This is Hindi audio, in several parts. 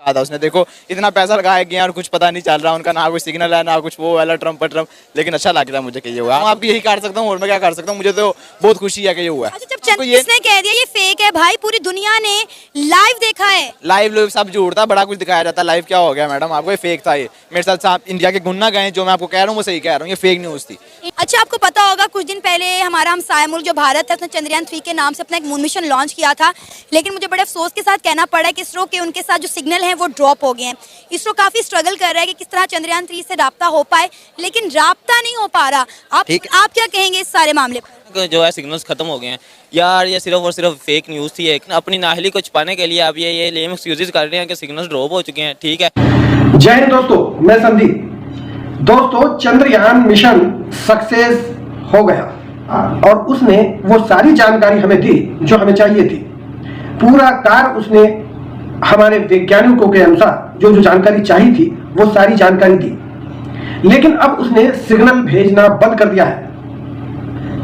कहा था उसने, देखो इतना पैसा लगाया गया और कुछ पता नहीं चल रहा, उनका ना कोई सिग्नल है ना कुछ वो वाला ट्रम्प, लेकिन अच्छा लग रहा है मुझे कि ये हुआ। मैं आपकी यही कर सकता हूँ और मैं क्या कर सकता हूँ, मुझे तो बहुत खुशी है कि ये हुआ है। अच्छा, जब किसने कह दिया ये फेक है भाई, पूरी दुनिया ने लाइव देखा है। लाइव सब झूठ था, बड़ा कुछ दिखाया जाता है। लाइव क्या हो गया मैडम, आपको ये फेक था। ये मेरे साथ इंडिया के गुन्ना गए, जो मैं आपको कह रहा हूँ वो सही कह रहा हूँ, ये फेक न्यूज़ थी। अच्छा, आपको पता होगा कुछ दिन पहले हमारा हमसाया मुल्क जो भारत है उसने चंद्रयान 3 के नाम से अपना एक मून मिशन लॉन्च किया था, लेकिन मुझे बड़े अफसोस के साथ कहना पड़ा है कि इसरो के उनके साथ जो सिग्नल हैं वो ड्रॉप हो गए हैं। इसरो काफ़ी स्ट्रगल कर रहा है कि किस तरह चंद्रयान 3 से राब्ता हो पाए, लेकिन राब्ता नहीं हो पा रहा। आप क्या कहेंगे इस सारे मामले पर? जो है सिग्नल्स खत्म हो गए हैं यार, ये सिर्फ और सिर्फ फेक न्यूज़ थी एक। अपनी नाहली को छुपाने के लिए आप ये लेम एक्सक्यूजेस कर रहे हैं कि सिग्नल्स ड्रॉप हो चुके हैं। ठीक है, जय हिंद दोस्तों, मैं संदीप। दोस्तों, चंद्रयान मिशन सक्सेस हो गया और उसने वो सारी जानकारी हमें दी जो हमें चाहिए थी। पूरा कार उसने हमारे वैज्ञानिकों के अनुसार जो जानकारी चाहिए थी वो सारी जानकारी दी, लेकिन अब उसने सिग्नल भेजना बंद कर दिया है,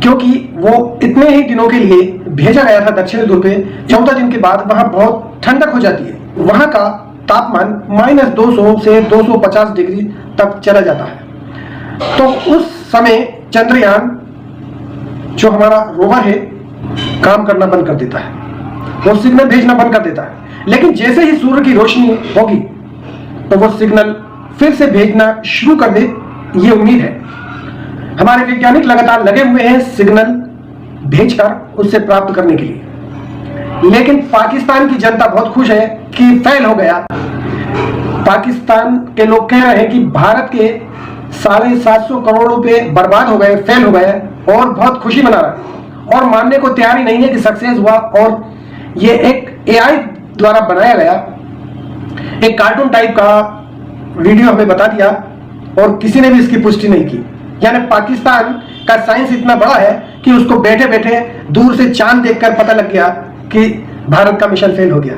क्योंकि वो इतने ही दिनों के लिए भेजा गया था दक्षिणी ध्रुव पे। 14 दिन के बाद वहां बहुत ठंडक हो जाती है, वहां का तापमान -200 से 250 डिग्री तक चला जाता है। तो उस समय चंद्रयान जो हमारा रोवर है काम करना बंद कर देता है, वो सिग्नल भेजना बंद कर देता है। लेकिन जैसे ही सूर्य की रोशनी होगी तो वो सिग्नल फिर से भेजना शुरू कर दे, ये उम्मीद है। हमारे वैज्ञानिक लगातार लगे हुए हैं सिग्नल भेजकर उससे प्राप्त करने के लिए, लेकिन पाकिस्तान की जनता बहुत खुश है कि फेल हो गया। पाकिस्तान के लोग कह रहे हैं कि भारत के 750 करोड़ रुपए बर्बाद हो गए, फेल हो गए, और बहुत खुशी मना रहा है और मानने को तैयार ही नहीं है कि सक्सेस हुआ। और ये एक एआई द्वारा बनाया गया एक कार्टून टाइप का वीडियो हमें बता दिया और किसी ने भी इसकी पुष्टि नहीं की। यानी पाकिस्तान का साइंस इतना बड़ा है कि उसको बैठे बैठे दूर से चांद देखकर पता लग गया कि भारत का मिशन फेल हो गया।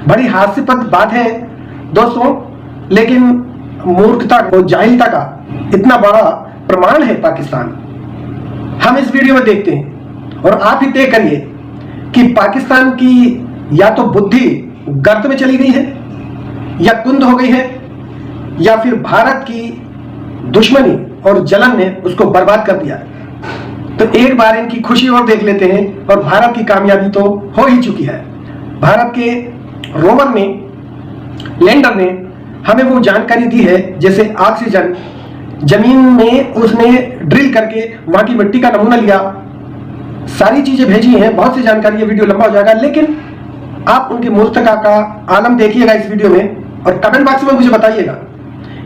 बड़ी हास्यास्पद बात है दोस्तों, लेकिन मूर्खता और जाहिलता का इतना बड़ा प्रमाण है पाकिस्तान। हम इस वीडियो में देखते हैं और आप ही तय करिए कि पाकिस्तान की या तो बुद्धि गर्त में चली गई है या कुंद हो गई है, या फिर भारत की दुश्मनी और जलन ने उसको बर्बाद कर दिया। तो एक बार इनकी खुशी और देख लेते हैं, और भारत की कामयाबी तो हो ही चुकी है। भारत के रोवर ने, लैंडर ने हमें वो जानकारी दी है, जैसे ऑक्सीजन जमीन में उसने ड्रिल करके वहां की मिट्टी का नमूना लिया, सारी चीजें भेजी हैं। बहुत सी जानकारी, ये वीडियो लंबा हो जाएगा, लेकिन आप उनकी मूर्खता का आलम देखिएगा इस वीडियो में और कमेंट बॉक्स में मुझे बताइएगा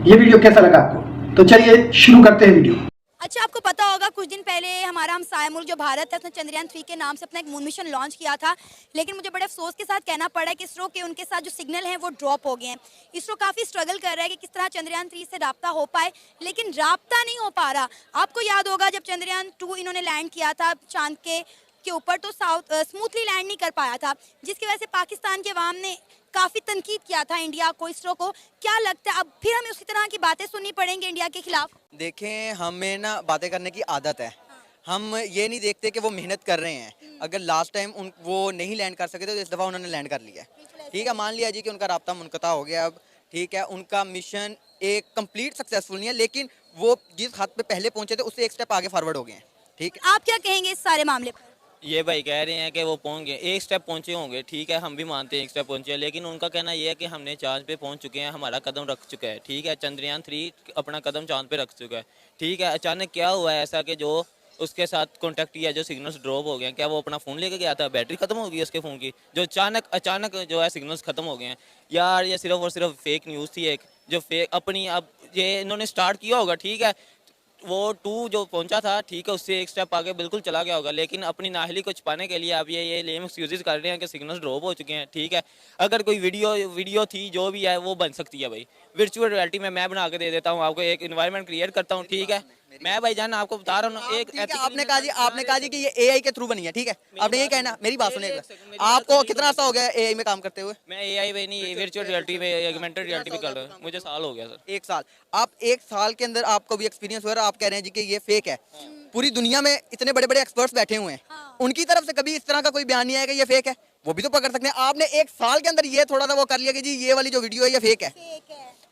ये वीडियो कैसा लगा आपको। तो चलिए शुरू करते हैं वीडियो। अच्छा, आपको पता होगा कुछ दिन पहले हमारा हमसाया मुल्क जो भारत है उसने चंद्रयान 3 के नाम से अपना एक मून मिशन लॉन्च किया था, लेकिन मुझे बड़े अफसोस के साथ कहना पड़ा है कि इसरो के उनके साथ जो सिग्नल हैं वो ड्रॉप हो गए हैं। इसरो काफ़ी स्ट्रगल कर रहा है कि किस तरह चंद्रयान 3 से राब्ता हो पाए, लेकिन राब्ता नहीं हो पा रहा। आपको याद होगा जब चंद्रयान 2 इन्होंने लैंड किया था चांद के ऊपर, तो स्मूथली लैंड नहीं कर पाया था, जिसकी वजह से पाकिस्तान के अवाम ने काफ़ी तनकीद किया था इंडिया को, इसरो को। क्या लगता है अब फिर हमें उसी तरह की बातें सुननी पड़ेंगी इंडिया के खिलाफ? देखें, हमें ना बातें करने की आदत है। हम ये नहीं देखते कि वो मेहनत कर रहे हैं। अगर लास्ट टाइम वो नहीं लैंड कर सके थे तो इस दफ़ा उन्होंने लैंड कर लिया। ठीक है, मान लिया जी कि उनका राब्ता मुनक़ता हो गया अब। ठीक है, उनका मिशन एक कंप्लीट सक्सेसफुल नहीं है, लेकिन वो जिस हद पे पहले पहुंचे थे उससे एक स्टेप आगे फॉरवर्ड हो गए हैं। ठीक है, आप क्या कहेंगे इस सारे मामले पर? ये भाई कह रहे हैं कि वो पहुंच गए, एक स्टेप पहुंचे होंगे। ठीक है, हम भी मानते हैं एक स्टेप पहुंचे, लेकिन उनका कहना ये है कि हमने चांद पे पहुंच चुके हैं, हमारा कदम रख चुका है। ठीक है, चंद्रयान 3 अपना कदम चांद पे रख चुका है। ठीक है, अचानक क्या हुआ है ऐसा कि जो उसके साथ कांटेक्ट किया, जो सिग्नल्स ड्रॉप हो गए? क्या वो अपना फ़ोन लेके गया था, बैटरी खत्म हो गई उसके फ़ोन की, जो अचानक जो है सिग्नल्स खत्म हो गए हैं? यार, ये सिर्फ और सिर्फ फेक न्यूज़ थी एक, जो फेक अपनी अब ये इन्होंने स्टार्ट किया होगा। ठीक है, वो 2 जो पहुंचा था, ठीक है, उससे एक स्टेप आगे बिल्कुल चला गया होगा, लेकिन अपनी नाहली को छुपाने के लिए आप ये लेम एक्सक्यूजेस कर रहे हैं कि सिग्नल्स ड्रॉप हो चुके हैं। ठीक है, अगर कोई वीडियो थी जो भी है वो बन सकती है भाई। वर्चुअल रियलिटी में मैं बना के दे देता हूँ आपको, एक इन्वायरमेंट क्रिएट करता हूँ। ठीक है, मैं भाई जान आपको बता रहा हूँ एक आपने कहा जी कि ये एआई के थ्रू बनी है। ठीक है, आपने ये कहना, मेरी बात सुनिए, आपको कितना सा हो गया एआई में काम करते हुए? मैं एआई में नहीं, वर्चुअल रियलिटी में, ऑगमेंटेड रियलिटी में कर रहा हूँ, मुझे साल हो गया सर। 1 साल। आप 1 साल के अंदर आपको भी एक्सपीरियंस हो रहा है, आप कह रहे हैं जी कि ये फेक है। पूरी दुनिया में इतने बड़े बड़े एक्सपर्ट्स बैठे हुए हैं, उनकी तरफ से कभी इस तरह का कोई बयान नहीं आएगा ये फेक है? वो भी तो पकड़ सकते हैं। आपने एक साल के अंदर ये थोड़ा सा वो कर लिया कि जी ये वाली जो वीडियो है ये फेक है।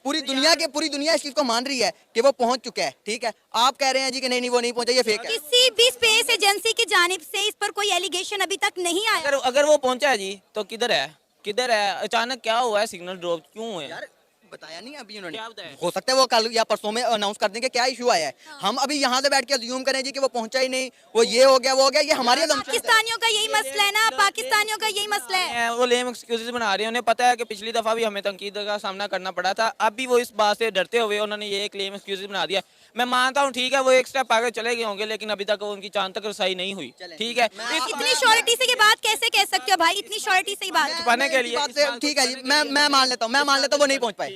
पूरी दुनिया इस चीज को मान रही है कि वो पहुंच चुका है, ठीक है। आप कह रहे हैं जी कि नहीं वो नहीं पहुंचा, ये फेक है। किसी भी स्पेस एजेंसी की जानिब से इस पर कोई एलिगेशन अभी तक नहीं आया। अगर वो पहुंचा है जी तो किधर है अचानक क्या हुआ है, सिग्नल ड्रॉप क्यों हुए? यार बताया नहीं अभी उन्होंने, क्या बताया? हो सकता है वो कल या परसों में अनाउंस कर देंगे क्या इशू आया है। हम अभी यहाँ से बैठ के अज्यूम करें जी कि वो पहुंचा ही नहीं, वो ये हो गया वो हो गया, ये हमारी assumption है। पाकिस्तानियों का यही मसला है ना, पाकिस्तानियों का यही मसला है। वो लेम एक्सक्यूजेस बना रहे हैं। उन्हें पता है कि पिछली दफा भी हमें तनकीद का सामना करना पड़ा था, अब भी वो इस बात से डरते हुए उन्होंने ये क्लेम एक्सक्यूजेस बना दिया। मैं मानता हूँ ठीक है वो एक स्टेप आगे चले गए होंगे, लेकिन अभी तक उनकी चांद तक रसाई नहीं हुई, ठीक है। इतनी श्योरिटी से ये बात कैसे कह सकते हो भाई, इतनी श्योरिटी से ही बात? छुपाने के लिए ठीक है जी, मैं मान लेता हूँ वो नहीं पहुंच पाए,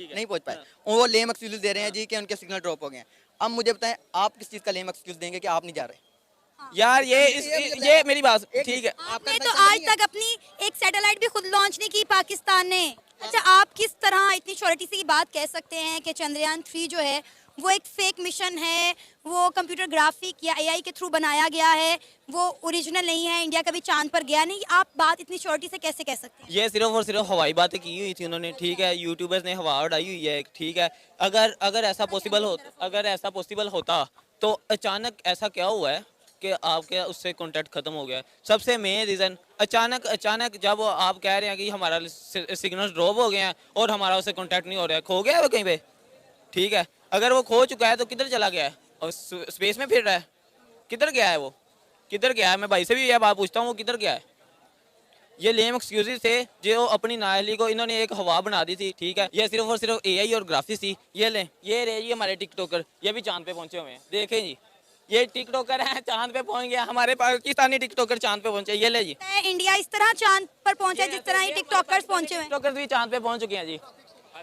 वो लेम एक्सक्यूज दे रहे हैं जी कि उनके सिग्नल ड्रॉप हो गए हैं। अब मुझे बताएं आप किस चीज का लेम एक्सक्यूज देंगे कि आप नहीं जा रहे? यार ये मेरी बात ठीक है। आपने तो आज तक अपनी एक सैटेलाइट भी खुद लॉन्च नहीं की पाकिस्तान ने। अच्छा, आप किस तरह इतनी श्योरिटी से ये बात कह सकते हैं कि चंद्रयान 3 जो है वो एक फेक मिशन है, वो कंप्यूटर ग्राफिक या एआई के थ्रू बनाया गया है, वो ओरिजिनल नहीं है, इंडिया कभी चांद पर गया नहीं? आप बात इतनी श्योरिटी से कैसे कह सकते हैं? ये सिर्फ और सिर्फ हवाई बातें की हुई थी उन्होंने, ठीक है। यूट्यूबर्स ने हवा उड़ाई हुई है, ठीक है। अगर ऐसा पॉसिबल होता तो अचानक ऐसा क्या हुआ है कि आपके उससे कांटेक्ट खत्म हो गया है? सबसे मेन रीज़न अचानक जब आप कह रहे हैं कि हमारा सिग्नल ड्रॉप हो गए हैं और हमारा उससे कांटेक्ट नहीं हो रहा है, खो गया है वो कहीं पे, ठीक है। अगर वो खो चुका है तो किधर चला गया है? और स्पेस में फिर रहा है, किधर गया है वो? किधर गया है? मैं भाई से भी यह बात पूछता हूँ, वो किधर गया है? ये लेम एक्सक्यूजेस थे जो अपनी नाअहली को इन्होंने एक हवा बना दी थी, ठीक है। ये सिर्फ और सिर्फ एआई और ग्राफिक्स थी। ये रहे ये हमारे टिकटॉकर, ये भी चांद पे पहुंचे हुए हैं, देखें जी। ये टिकटॉकर हैं, चांद पे पहुंच गया। हमारे पाकिस्तानी टिकटॉकर चांद पे पहुंचे, ये ले जी। इंडिया इस तरह चांद पर पहुंचा है जिस तरह ये टिकटॉकर्स पहुंचे हुए हैं। टिकटॉकर भी चांद पे पहुंच चुके हैं जी।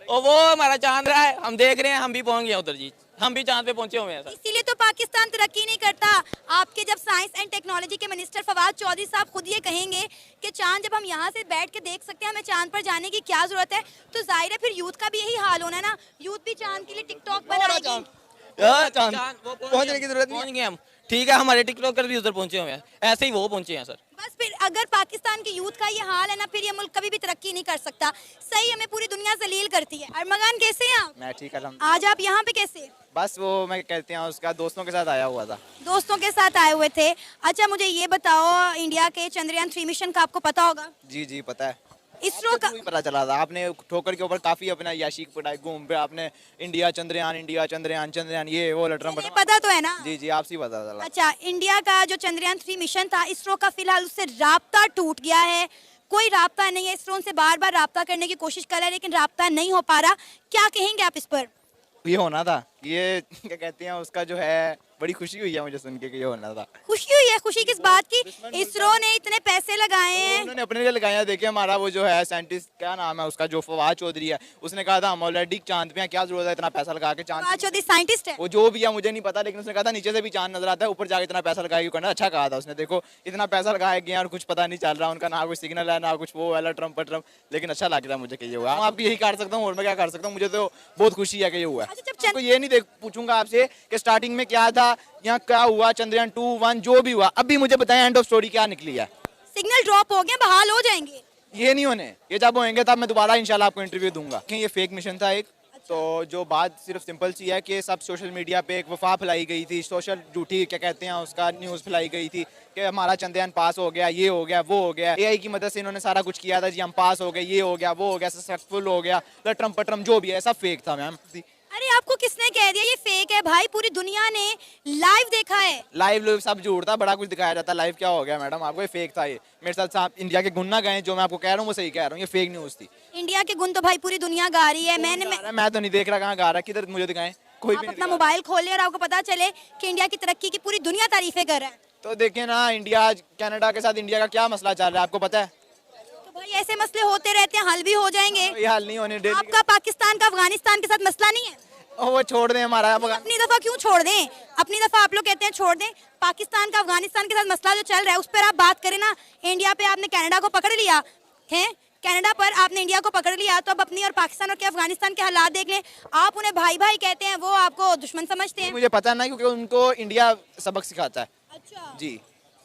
और वो हमारा चांद रहा है, हम देख रहे हैं, हम भी पहुंच गए उधर जी, हम भी चांद पे पहुंचे हुए हैं। इसीलिए तो पाकिस्तान तरक्की नहीं करता। आपके जब साइंस एंड टेक्नोलॉजी के मिनिस्टर फवाद चौधरी साहब खुद ये कहेंगे कि चांद जब हम यहाँ से बैठ के देख सकते हैं, हमें चांद पर जाने की क्या जरूरत है, तो जाहिर है फिर यूथ का भी यही हाल होना है ना। यूथ भी चांद के लिए टिकटॉक बनाएगी। पहुंचने की जरूरत नहीं पहुंच गए हम, ठीक है। हमारे टिकटॉकर भी उधर पहुंचे हुए हैं, ऐसे ही वो पहुंचे हैं सर। बस फिर अगर पाकिस्तान के यूथ का ये हाल है ना, फिर ये मुल्क कभी भी तरक्की नहीं कर सकता। सही, हमें पूरी दुनिया जलील करती है। अरमगान कैसे हैं आप? मैं ठीक है। आज आप यहाँ पे कैसे? बस वो मैं कहते हैं उसका दोस्तों के साथ आया हुआ था। दोस्तों के साथ आए हुए थे। अच्छा, मुझे ये बताओ, इंडिया के चंद्रयान 3 मिशन का आपको पता होगा? जी पता है। इसरो का पता चला था, आपने ठोकर के ऊपर काफी अपना याशी पढ़ाई घूम पे आपने इंडिया चंद्रयान ये वो लटरम पता तो है ना? जी आपसे ही पता चला। अच्छा, इंडिया का जो चंद्रयान 3 मिशन था, इसरो का फिलहाल उससे राब्ता टूट गया है। कोई राब्ता नहीं है। इसरो उनसे बार बार राब्ता करने की कोशिश कर रहा है, लेकिन राब्ता नहीं हो पा रहा। क्या कहेंगे आप इस पर? ये होना था, ये क्या कहते हैं उसका जो है, बड़ी खुशी हुई है मुझे सुन के कि ये होना था। खुशी हुई है? खुशी किस बात की? इसरो ने इतने पैसे लगाए हैं। उन्होंने अपने लिए लगाया। देखिए हमारा वो जो है साइंटिस्ट, क्या नाम है उसका, जो फवाद चौधरी है, उसने कहा था हम ऑलरेडी चांद पे हैं, क्या जरूरत है इतना पैसा लगा के चांद। फवाद चौधरी साइंटिस्ट है? वो जो भी है मुझे नहीं पता, लेकिन उसने कहा था नीचे से भी चांद नजर आता है, ऊपर जाके इतना पैसा लगा के करना। अच्छा कहा था उसने। देखो इतना पैसा लगाया गया और कुछ पता नहीं चल रहा, उनका ना कोई सिग्नल है ना कुछ वो वाला ट्रम्प, लेकिन अच्छा लग रहा है मुझे कि ये हुआ। मैं आपकी यही कर सकता हूँ और मैं क्या कर सकता हूँ, मुझे तो बहुत खुशी है कि ये हुआ है। तो ये नहीं पूछूंगा आपसे कि स्टार्टिंग में क्या था, यहाँ क्या हुआ, चंद्रयान 2, 1 जो भी हुआ, अभी मुझे बताएं एंड ऑफ स्टोरी क्या निकली है। सिग्नल ड्रॉप हो गया, बहाल हो जाएंगे। ये नहीं होने, ये जब होंगे तब मैं दोबारा इंशाल्लाह आपको इंटरव्यू दूंगा। ये फेक मिशन था एक। तो जो बात सिर्फ सिंपल सी है कि सब सोशल मीडिया पे एक वफा फैलाई गई थी, सोशल झूठी क्या कहते हैं उसका न्यूज़ फैलाई गई थी कि हमारा चंद्रयान पास हो गया, ये हो गया वो हो गया। एआई की मदद से इन्होंने सारा कुछ किया था जी, हम पास हो गए, ये हो गया वो हो गया, सक्सेसफुल हो गया, लटरम पटरम जो भी है सब फेक था मैम। अरे आपको किसने कह दिया ये फेक है? भाई पूरी दुनिया ने लाइव देखा है। लाइव सब झूठ था, बड़ा कुछ दिखाया जाता, लाइव क्या हो गया मैडम आपको, ये फेक था। ये मेरे साथ साहब इंडिया के गुण ना गए, जो मैं आपको कह रहा हूँ वो सही कह रहा हूँ, ये फेक न्यूज़ थी। इंडिया के गुण तो भाई पूरी दुनिया गा रही है। मैं तो नहीं देख रहा कहाँ गा रहा, किधर मुझे दिखाएं, कोई भी अपना मोबाइल खोले और आपको पता चले कि इंडिया की तरक्की की पूरी दुनिया तारीफें कर रहा है। तो देखें ना, इंडिया कनाडा के साथ इंडिया का क्या मसला चल रहा है आपको पता है? तो भाई ऐसे मसले होते रहते हैं, हल भी हो जाएंगे। ये हल नहीं होने। आपका पाकिस्तान का अफगानिस्तान के साथ मसला नहीं है? वो छोड़ दें हमारा। अपनी दफा क्यों छोड़ दें? अपनी दफा आप लोग कहते हैं छोड़ दें। पाकिस्तान का अफगानिस्तान के साथ मसला जो चल रहा है उस पर आप बात करें ना। इंडिया पे आपने कनाडा को पकड़ लिया है, कनाडा पर आपने इंडिया को पकड़ लिया, तो अब अपनी और पाकिस्तान और के अफगानिस्तान के हालात देख लें। आप उन्हें भाई भाई कहते हैं, वो आपको दुश्मन समझते हैं। मुझे पता नहीं, क्योंकि उनको इंडिया सबक सिखाता है। अच्छा जी।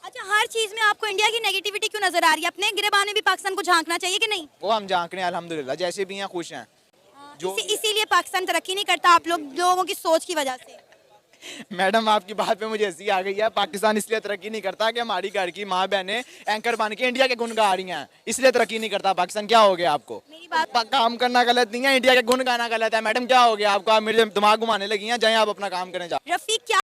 अच्छा, हर चीज में आपको इंडिया की नेगेटिविटी क्यों नजर आ रही है? अपने गिरेबान में भी पाकिस्तान को झांकना चाहिए कि नहीं? वो हम झांक रहे हैं अल्हम्दुलिल्लाह, जैसे भी हैं खुश हैं। जो इसीलिए पाकिस्तान तरक्की नहीं करता आप लोगों की सोच की वजह से। मैडम आपकी बात पे मुझे हंसी आ गई है। पाकिस्तान इसलिए तरक्की नहीं करता कि हमारी घर की माँ बहनें एंकर बन के इंडिया के गुण गा रही हैं, इसलिए तरक्की नहीं करता पाकिस्तान। क्या हो गया आपको? मेरी बात काम करना गलत नहीं है, इंडिया के गुण गाना गलत है। मैडम क्या हो गया आपको? आप मेरे दिमाग घुमाने लगी हैं, जाएं आप अपना काम करें। रफीक क्या